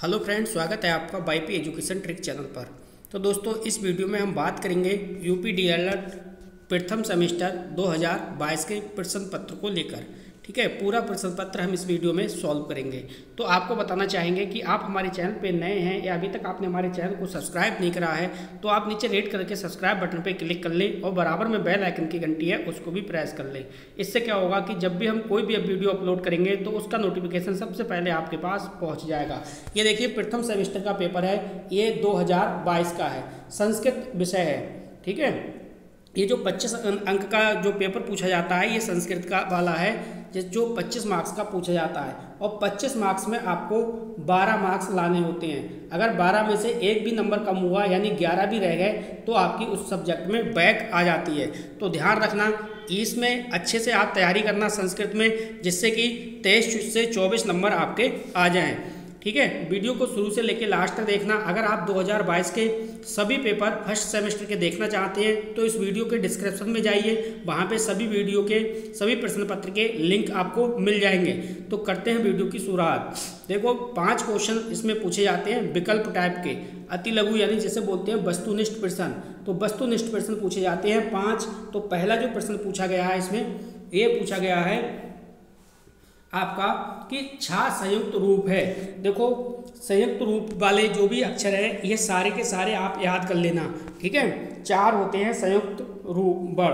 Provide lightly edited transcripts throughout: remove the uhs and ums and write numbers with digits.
Hello friends, स्वागत है आपका वाईपी एजुकेशन ट्रिक चैनल पर। तो दोस्तों, इस वीडियो में हम बात करेंगे यूपी डीएलएड प्रथम सेमेस्टर 2022 के प्रश्न पत्र को लेकर। ठीक है, पूरा प्रश्न पत्र हम इस वीडियो में सॉल्व करेंगे। तो आपको बताना चाहेंगे कि आप हमारे चैनल पे नए हैं या अभी तक आपने हमारे चैनल को सब्सक्राइब नहीं करा है तो आप नीचे रेड करके सब्सक्राइब बटन पे क्लिक कर लें और बराबर में बेल आइकन की घंटी है उसको भी प्रेस कर लें। इससे क्या होगा कि जब भी हम कोई भी वीडियो अपलोड करेंगे तो उसका नोटिफिकेशन सबसे पहले आपके पास पहुँच जाएगा। ये देखिए, प्रथम सेमेस्टर का पेपर है, ये 2022 का है, संस्कृत विषय है। ठीक है, ये जो 25 अंक का जो पेपर पूछा जाता है ये संस्कृत का वाला है, जो 25 मार्क्स का पूछा जाता है। और 25 मार्क्स में आपको 12 मार्क्स लाने होते हैं। अगर 12 में से एक भी नंबर कम हुआ यानी 11 भी रह गए तो आपकी उस सब्जेक्ट में बैक आ जाती है। तो ध्यान रखना, इसमें अच्छे से आप तैयारी करना संस्कृत में, जिससे कि 23 से 24 नंबर आपके आ जाएँ। ठीक है, वीडियो को शुरू से लेकर लास्ट तक देखना। अगर आप 2022 के सभी पेपर फर्स्ट सेमेस्टर के देखना चाहते हैं तो इस वीडियो के डिस्क्रिप्शन में जाइए, वहाँ पे सभी वीडियो के सभी प्रश्न पत्र के लिंक आपको मिल जाएंगे। तो करते हैं वीडियो की शुरुआत। देखो, 5 क्वेश्चन इसमें पूछे जाते हैं विकल्प टाइप के, अति लघु यानी जैसे बोलते हैं वस्तुनिष्ठ प्रश्न। तो वस्तुनिष्ठ प्रश्न पूछे जाते हैं 5। तो पहला जो प्रश्न पूछा गया है इसमें ये पूछा गया है आपका कि छा संयुक्त रूप है। देखो, संयुक्त रूप वाले जो भी अक्षर है ये सारे के सारे आप याद कर लेना। ठीक है, 4 होते हैं संयुक्त रूप बड़,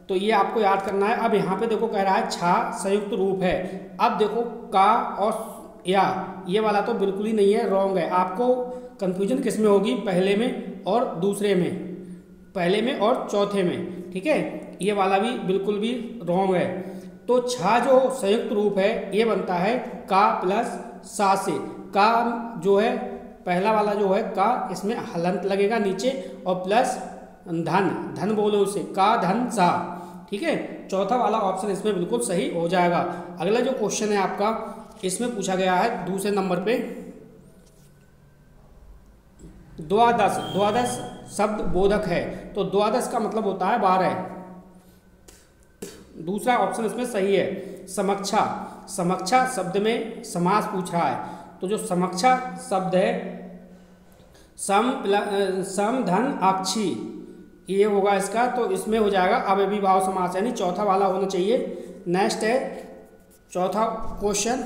तो ये आपको याद करना है। अब यहाँ पे देखो कह रहा है छा संयुक्त रूप है। अब देखो का और या ये वाला तो बिल्कुल ही नहीं है, रॉन्ग है। आपको कंफ्यूजन किस में होगी, पहले में और दूसरे में, पहले में और चौथे में। ठीक है, ये वाला भी बिल्कुल भी रॉन्ग है। तो छा जो संयुक्त रूप है ये बनता है का प्लस सा से। का जो है पहला वाला जो है का, इसमें हलंत लगेगा नीचे और प्लस धन, धन बोलो उसे, का धन सा। ठीक है, चौथा वाला ऑप्शन इसमें बिल्कुल सही हो जाएगा। अगला जो क्वेश्चन है आपका, इसमें पूछा गया है दूसरे नंबर पे द्वादश। द्वादश शब्द बोधक है, तो द्वादश का मतलब होता है 12। दूसरा ऑप्शन इसमें सही है। समक्षा, समक्षा शब्द में समास पूछ रहा है, तो जो समक्षा शब्द है सम धन आक्षी, ये होगा इसका। तो इसमें हो जाएगा अव्ययीभाव समास, यानी चौथा वाला होना चाहिए। नेक्स्ट है चौथा क्वेश्चन।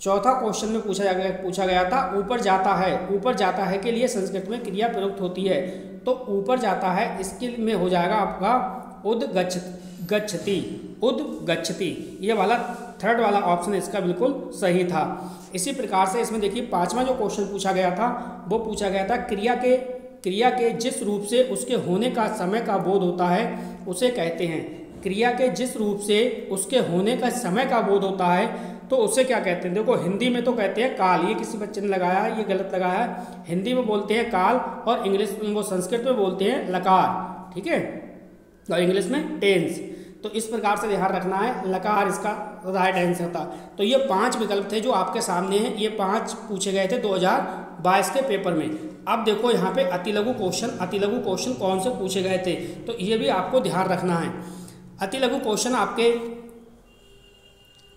चौथा क्वेश्चन में पूछा गया था ऊपर जाता है। ऊपर जाता है के लिए संस्कृत में क्रिया प्रयुक्त होती है, तो ऊपर जाता है इसके में हो जाएगा आपका उद्गच्छति, उद्गच्छति। ये वाला थर्ड वाला ऑप्शन इसका बिल्कुल सही था। इसी प्रकार से इसमें देखिए 5वां जो क्वेश्चन पूछा गया था वो पूछा गया था क्रिया के जिस रूप से उसके होने का समय का बोध होता है उसे कहते हैं। क्रिया के जिस रूप से उसके होने का समय का बोध होता है तो उसे क्या कहते हैं। देखो, हिंदी में तो कहते हैं काल, ये किसी बच्चे ने लगाया है, ये गलत लगाया है। हिंदी में बोलते हैं काल और इंग्लिश वो संस्कृत में बोलते हैं लकार। ठीक है, और इंग्लिश में टेंस। तो इस प्रकार से ध्यान रखना है, लकार इसका राइट आंसर था। तो ये 5 विकल्प थे जो आपके सामने हैं, ये 5 पूछे गए थे 2022 के पेपर में। अब देखो यहाँ पे अति लघु क्वेश्चन कौन से पूछे गए थे, तो ये भी आपको ध्यान रखना है। अति लघु क्वेश्चन आपके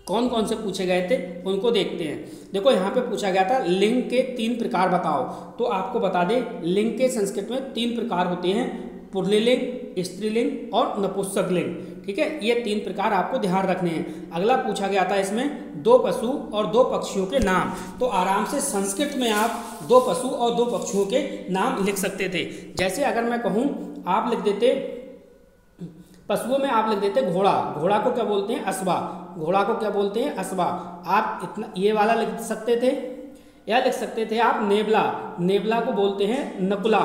कौन कौन से पूछे गए थे उनको देखते हैं। देखो, यहाँ पे पूछा गया था लिंग के 3 प्रकार बताओ। तो आपको बता दें, लिंग के संस्कृत में 3 प्रकार होते हैं, पुल्लिंग, स्त्रीलिंग और नपुंसकलिंग। ठीक है, ये 3 प्रकार आपको ध्यान रखने हैं। अगला पूछा गया था इसमें 2 पशु और 2 पक्षियों के नाम। तो आराम से संस्कृत में आप 2 पशु और 2 पक्षियों के नाम लिख सकते थे। जैसे अगर मैं कहूँ, आप लिख देते पशुओं में, आप लिख देते घोड़ा। घोड़ा को क्या बोलते हैं, असबा। घोड़ा को क्या बोलते हैं, असबा। आप इतना ये वाला लिख सकते थे, या लिख सकते थे आप नेबला। नेबला को बोलते हैं नकुला।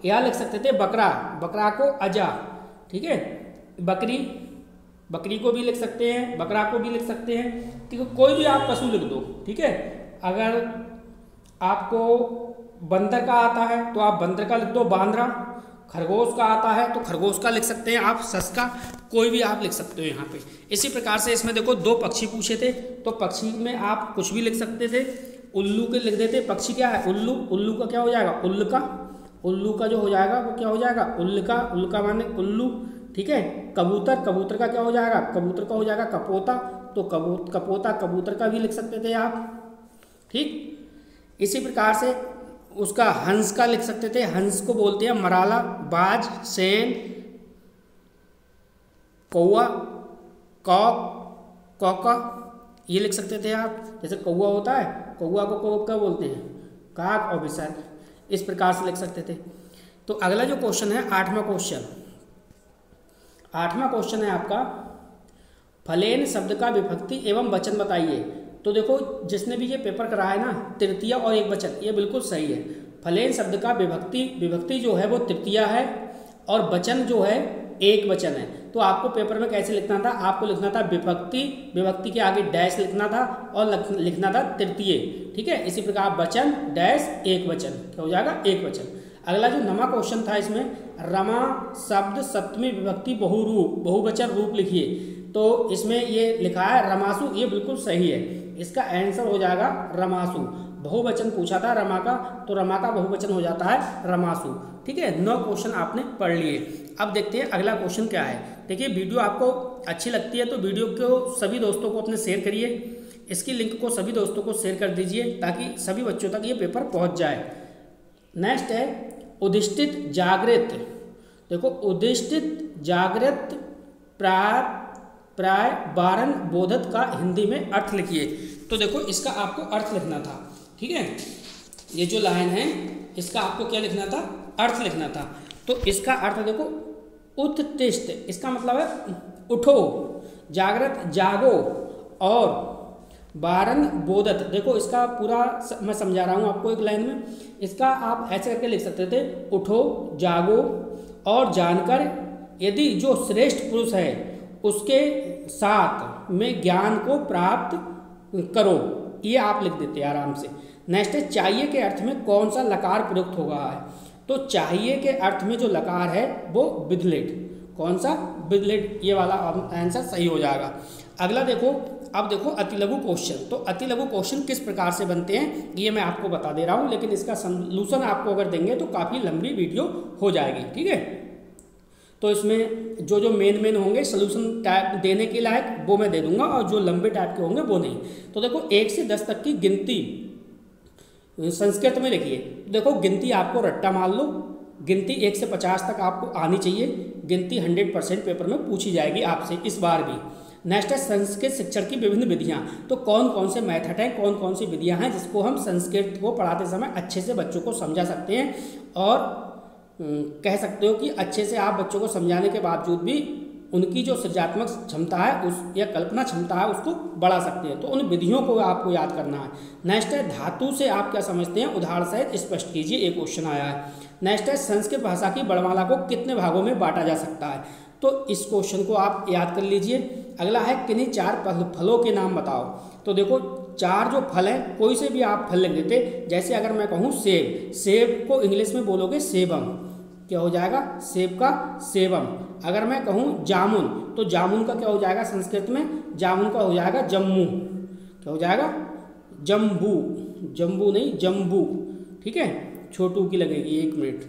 या लिख सकते थे बकरा, बकरा को अजा। ठीक है, बकरी, बकरी को भी लिख सकते हैं, बकरा को भी लिख सकते हैं। ठीक है, कोई भी आप पशु लिख दो। ठीक है, अगर आपको बंदर का आता है तो आप बंदर का लिख दो बांद्रा। खरगोश का आता है तो खरगोश का लिख सकते हैं आप सस्का, कोई भी आप लिख सकते हो यहाँ पे। इसी प्रकार से इसमें देखो 2 पक्षी पूछे थे, तो पक्षी में आप कुछ भी लिख सकते थे। उल्लू के लिख देते, पक्षी क्या है, उल्लू। उल्लू का क्या हो जाएगा, उल्लका। उल्लू का जो हो जाएगा वो क्या हो जाएगा, उल्लका। उल्लका माने उल्लू। ठीक है, कबूतर, कबूतर का क्या हो जाएगा, कबूतर का हो जाएगा कपोता। तो कपोता, कबूतर का भी लिख सकते थे आप। ठीक, इसी प्रकार से उसका हंस का लिख सकते थे, हंस को बोलते हैं मराला, बाज, सेन, कौआ, कॉक, कौका, ये लिख सकते थे आप। जैसे कौआ होता है, कौआ को क्या बोलते हैं, काक और विसर्ग, इस प्रकार से लिख सकते थे। तो अगला जो क्वेश्चन है 8वां क्वेश्चन, 8वां क्वेश्चन है आपका फलेन शब्द का विभक्ति एवं वचन बताइए। तो देखो जिसने भी ये पेपर कराया है ना, तृतीया और एक वचन, ये बिल्कुल सही है। फलेन शब्द का विभक्ति जो है वो तृतीया है और वचन जो है एक वचन है। तो आपको पेपर में कैसे लिखना था, आपको लिखना था विभक्ति, विभक्ति के आगे डैश लिखना था और लिखना था तृतीय, ठीक है। इसी प्रकार वचन डैश एक वचन, क्या हो जाएगा, एक वचन। अगला जो 9वां क्वेश्चन था इसमें, रमा शब्द सप्तमी विभक्ति बहुवचन रूप लिखिए। तो इसमें ये लिखा है रमासु, ये बिल्कुल सही है। इसका आंसर हो जाएगा रमासु। बहुवचन पूछा था रमा का, तो रमा का बहुवचन हो जाता है रमासु, ठीक है। 9 क्वेश्चन आपने पढ़ लिए। अब देखते हैं अगला क्वेश्चन क्या है। देखिए वीडियो आपको अच्छी लगती है तो वीडियो को सभी दोस्तों को अपने शेयर करिए, इसकी लिंक को सभी दोस्तों को शेयर कर दीजिए ताकि सभी बच्चों तक ये पेपर पहुंच जाए। नेक्स्ट है उदिष्टित जागृत। देखो उदिष्टित जागृत प्राय बारन बोधत का हिंदी में अर्थ लिखिए। तो देखो इसका आपको अर्थ लिखना था, ठीक है। ये जो लाइन है इसका आपको क्या लिखना था, अर्थ लिखना था। तो इसका अर्थ देखो उत्तिष्ठ, इसका मतलब है उठो, जागृत जागो, और बारन बोधत, देखो इसका पूरा मैं समझा रहा हूँ आपको एक लाइन में। इसका आप ऐसे करके लिख सकते थे, उठो जागो और जानकर यदि जो श्रेष्ठ पुरुष है उसके साथ में ज्ञान को प्राप्त करो, ये आप लिख देते आराम से। नेक्स्ट है चाहिए के अर्थ में कौन सा लकार प्रयुक्त होगा है। तो चाहिए के अर्थ में जो लकार है वो विदलेट, कौन सा, विदलेट, ये वाला आंसर सही हो जाएगा। अगला देखो, अब देखो अतिलघु क्वेश्चन। तो अतिलघु क्वेश्चन किस प्रकार से बनते हैं ये मैं आपको बता दे रहा हूँ, लेकिन इसका सॉल्यूशन आपको अगर देंगे तो काफ़ी लंबी वीडियो हो जाएगी, ठीक है। तो इसमें जो मेन होंगे सोल्यूशन टाइप देने के लायक वो मैं दे दूंगा, और जो लंबे टाइप के होंगे वो नहीं। तो देखो 1 से 10 तक की गिनती संस्कृत में लिखिए। देखो गिनती आपको रट्टा मान लो, गिनती 1 से 50 तक आपको आनी चाहिए। गिनती 100% पेपर में पूछी जाएगी आपसे इस बार भी। नेक्स्ट है संस्कृत शिक्षण की विभिन्न विधियाँ। तो कौन कौन से मेथड हैं, कौन कौन सी विधियाँ हैं जिसको हम संस्कृत को पढ़ाते समय अच्छे से बच्चों को समझा सकते हैं, और कह सकते हो कि अच्छे से आप बच्चों को समझाने के बावजूद भी उनकी जो सृजनात्मक क्षमता है उस या कल्पना क्षमता है उसको बढ़ा सकते हैं। तो उन विधियों को आपको याद करना है। नेक्स्ट है धातु से आप क्या समझते हैं, उदाहरण सहित स्पष्ट कीजिए, एक क्वेश्चन आया है। नेक्स्ट है संस्कृत भाषा की वर्णमाला को कितने भागों में बांटा जा सकता है। तो इस क्वेश्चन को आप याद कर लीजिए। अगला है किन्हीं 4 फलों के नाम बताओ। तो देखो 4 जो फल हैं, कोई से भी आप फल लिख देते। जैसे अगर मैं कहूँ सेब, सेब को इंग्लिश में बोलोगे सेबम, क्या हो जाएगा, सेब का सेवम। अगर मैं कहूँ जामुन, तो जामुन का क्या हो जाएगा संस्कृत में, जामुन का हो जाएगा जम्मू, क्या हो जाएगा, जम्बू, जम्बू नहीं जम्बू, ठीक है, छोटू की लगेगी, 1 मिनट।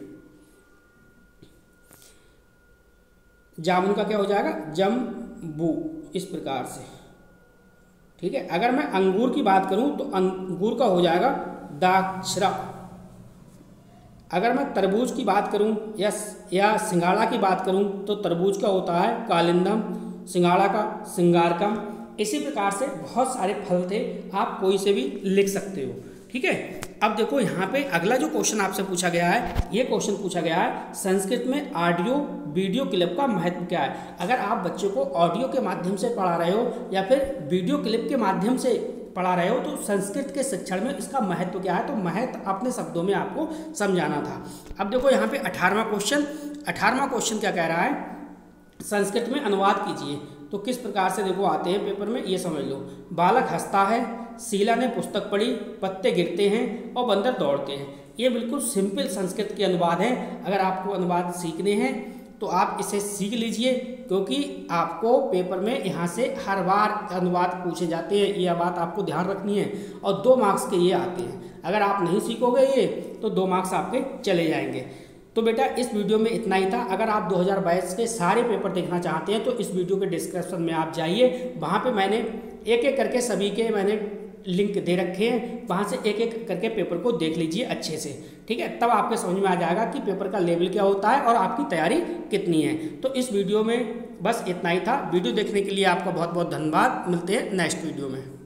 जामुन का क्या हो जाएगा, जम्बू, इस प्रकार से, ठीक है। अगर मैं अंगूर की बात करूं तो अंगूर का हो जाएगा दाक्षरा। अगर मैं तरबूज की बात करूं या सिंगाड़ा की बात करूं तो तरबूज का होता है कालिंदम, सिंगाड़ा का सिंगारकम। इसी प्रकार से बहुत सारे फल थे, आप कोई से भी लिख सकते हो, ठीक है। अब देखो यहाँ पे अगला जो क्वेश्चन आपसे पूछा गया है, ये क्वेश्चन पूछा गया है संस्कृत में ऑडियो वीडियो क्लिप का महत्व क्या है। अगर आप बच्चों को ऑडियो के माध्यम से पढ़ा रहे हो या फिर वीडियो क्लिप के माध्यम से पढ़ा रहे हो तो संस्कृत के शिक्षण में इसका महत्व क्या है, तो महत्व अपने शब्दों में आपको समझाना था। अब देखो यहाँ पे 18वां क्वेश्चन क्या कह रहा है, संस्कृत में अनुवाद कीजिए। तो किस प्रकार से देखो आते हैं पेपर में, ये समझ लो। बालक हंसता है, शीला ने पुस्तक पढ़ी, पत्ते गिरते हैं और बंदर दौड़ते हैं। ये बिल्कुल सिंपल संस्कृत के अनुवाद हैं। अगर आपको अनुवाद सीखने हैं तो आप इसे सीख लीजिए, क्योंकि आपको पेपर में यहाँ से हर बार अनुवाद पूछे जाते हैं, यह बात आपको ध्यान रखनी है। और 2 मार्क्स के ये आते हैं। अगर आप नहीं सीखोगे ये तो 2 मार्क्स आपके चले जाएंगे। तो बेटा इस वीडियो में इतना ही था। अगर आप 2022 के सारे पेपर देखना चाहते हैं तो इस वीडियो के डिस्क्रिप्शन में आप जाइए, वहाँ पे मैंने एक एक करके सभी के मैंने लिंक दे रखे हैं, वहाँ से एक एक करके पेपर को देख लीजिए अच्छे से, ठीक है। तब आपके समझ में आ जाएगा कि पेपर का लेवल क्या होता है और आपकी तैयारी कितनी है। तो इस वीडियो में बस इतना ही था। वीडियो देखने के लिए आपका बहुत बहुत धन्यवाद। मिलते हैं नेक्स्ट वीडियो में।